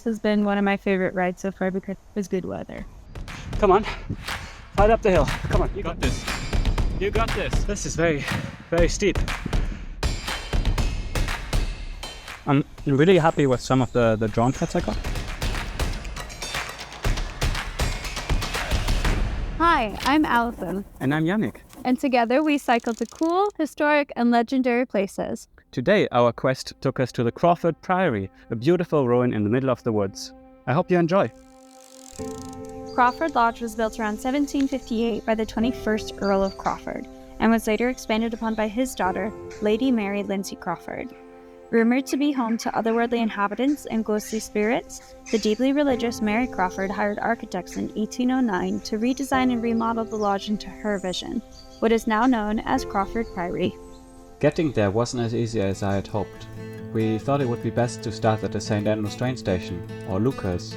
has been one of my favorite rides so far because it was good weather. Come on, right up the hill. Come on, you got this. You got this. This is very, very steep. I'm really happy with some of the drone shots I got. Hi, I'm Allyson. And I'm Yannic. And together we cycle to cool, historic, and legendary places. Today our quest took us to the Crawford Priory, a beautiful ruin in the middle of the woods. I hope you enjoy. Crawford Lodge was built around 1758 by the 21st Earl of Crawford, and was later expanded upon by his daughter, Lady Mary Lindsay Crawford. Rumored to be home to otherworldly inhabitants and ghostly spirits, the deeply religious Mary Crawford hired architects in 1809 to redesign and remodel the lodge into her vision, what is now known as Crawford Priory. Getting there wasn't as easy as I had hoped. We thought it would be best to start at the St. Andrews train station, or Lucas,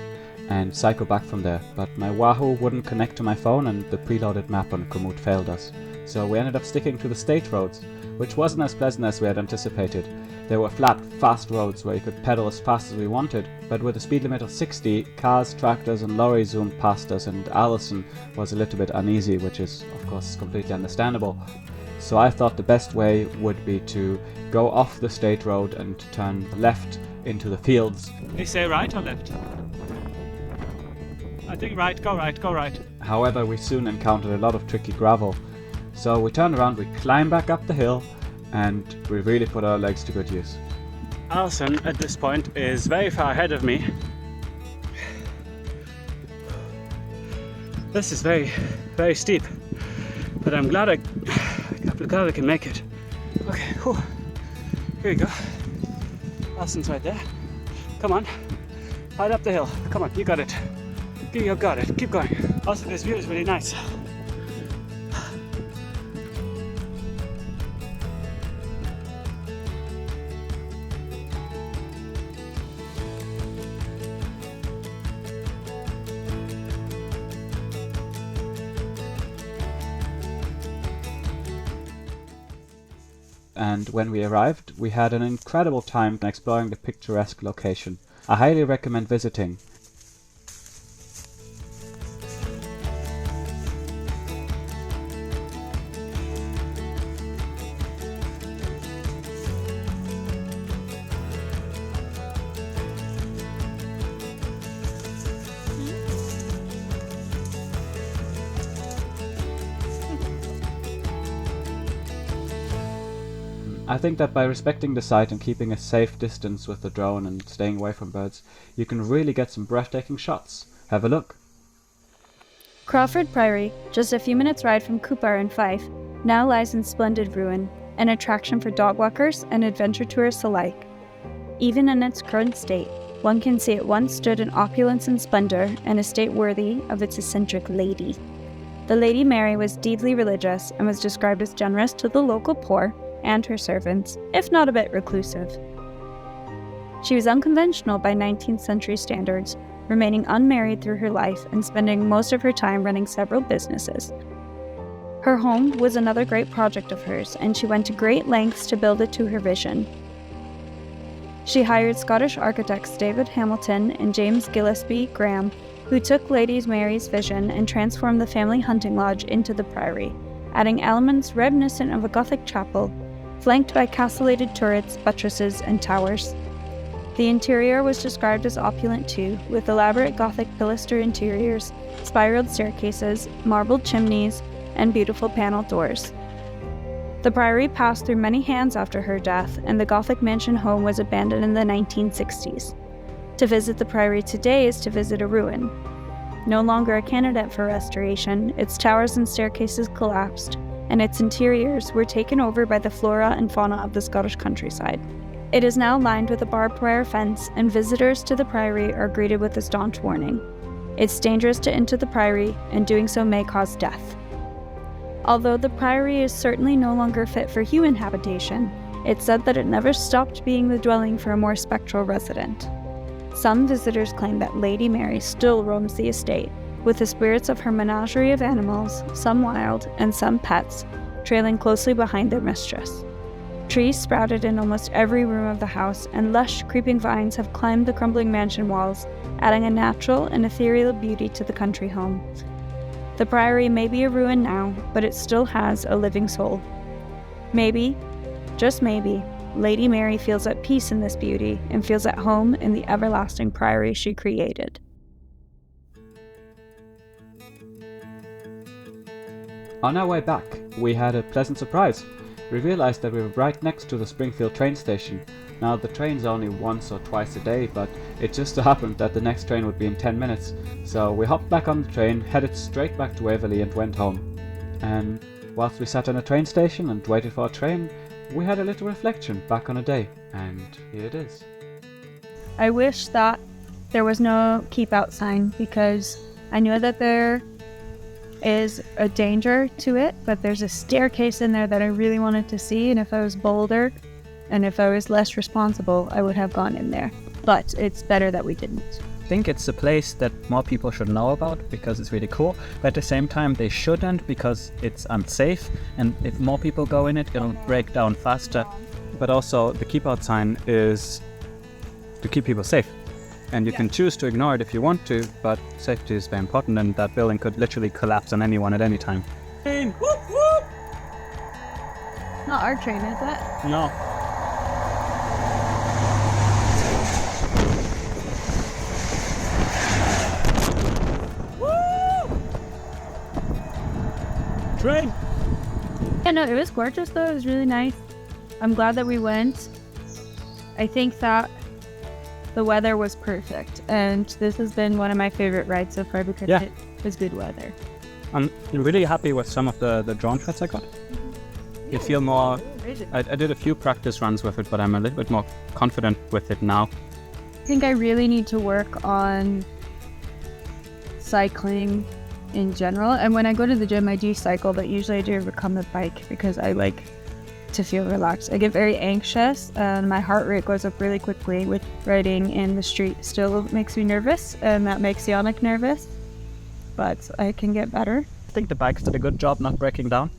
and cycle back from there, but my Wahoo wouldn't connect to my phone and the preloaded map on Komoot failed us. So we ended up sticking to the state roads, which wasn't as pleasant as we had anticipated. They were flat, fast roads where you could pedal as fast as we wanted, but with a speed limit of 60, cars, tractors and lorries zoomed past us, and Allyson was a little bit uneasy, which is of course completely understandable. So I thought the best way would be to go off the state road and turn left into the fields. They say right or left? I think right, go right, go right. However, we soon encountered a lot of tricky gravel. So we turned around, we climbed back up the hill, and we really put our legs to good use. Allyson at this point is very far ahead of me. This is very, very steep, but I'm glad I can make it. Okay, whew. Here we go. Allison's right there. Come on, right up the hill. Come on, you got it. You got it. Keep going. Also, this view is really nice. And when we arrived, we had an incredible time exploring the picturesque location. I highly recommend visiting. I think that by respecting the site and keeping a safe distance with the drone and staying away from birds, you can really get some breathtaking shots. Have a look. Crawford Priory, just a few minutes' ride from Cupar in Fife, now lies in splendid ruin, an attraction for dog walkers and adventure tourists alike. Even in its current state, one can say it once stood in opulence and splendor, an estate worthy of its eccentric lady. The Lady Mary was deeply religious and was described as generous to the local poor and her servants, if not a bit reclusive. She was unconventional by 19th century standards, remaining unmarried through her life and spending most of her time running several businesses. Her home was another great project of hers, and she went to great lengths to build it to her vision. She hired Scottish architects David Hamilton and James Gillespie Graham, who took Lady Mary's vision and transformed the family hunting lodge into the priory, adding elements reminiscent of a Gothic chapel, flanked by castellated turrets, buttresses, and towers. The interior was described as opulent too, with elaborate Gothic pilaster interiors, spiraled staircases, marbled chimneys, and beautiful paneled doors. The priory passed through many hands after her death, and the Gothic mansion home was abandoned in the 1960s. To visit the priory today is to visit a ruin. No longer a candidate for restoration, its towers and staircases collapsed, and its interiors were taken over by the flora and fauna of the Scottish countryside. It is now lined with a barbed wire fence, and visitors to the priory are greeted with a staunch warning. It's dangerous to enter the priory, and doing so may cause death. Although the priory is certainly no longer fit for human habitation, it's said that it never stopped being the dwelling for a more spectral resident. Some visitors claim that Lady Mary still roams the estate, with the spirits of her menagerie of animals, some wild and some pets, trailing closely behind their mistress. Trees sprouted in almost every room of the house, and lush, creeping vines have climbed the crumbling mansion walls, adding a natural and ethereal beauty to the country home. The priory may be a ruin now, but it still has a living soul. Maybe, just maybe, Lady Mary feels at peace in this beauty and feels at home in the everlasting priory she created. On our way back, we had a pleasant surprise. We realized that we were right next to the Springfield train station. Now, the train's only once or twice a day, but it just so happened that the next train would be in 10 minutes. So we hopped back on the train, headed straight back to Waverley and went home. And whilst we sat on a train station and waited for our train, we had a little reflection back on a day, and here it is. I wish that there was no keep out sign, because I know that there is a danger to it, but there's a staircase in there that I really wanted to see, and if I was bolder and if I was less responsible, I would have gone in there. But it's better that we didn't. I think it's a place that more people should know about because it's really cool, but at the same time they shouldn't because it's unsafe, and if more people go in it, it'll break down faster. But also, the keep out sign is to keep people safe. And you can choose to ignore it if you want to, but safety is very important, and that building could literally collapse on anyone at any time. Not our train, is it? No. Train! Yeah, no, it was gorgeous though. It was really nice. I'm glad that we went. I think that the weather was perfect, and this has been one of my favorite rides so far because it was good weather. I'm really happy with some of the drone shots I got. You feel more... I did a few practice runs with it, but I'm a little bit more confident with it now. I think I really need to work on cycling in general, and when I go to the gym I do cycle, but usually I do overcome the bike because I like to feel relaxed. I get very anxious and my heart rate goes up really quickly with riding in the street. Still makes me nervous, and that makes Yannic nervous, but I can get better. I think the bikes did a good job not breaking down.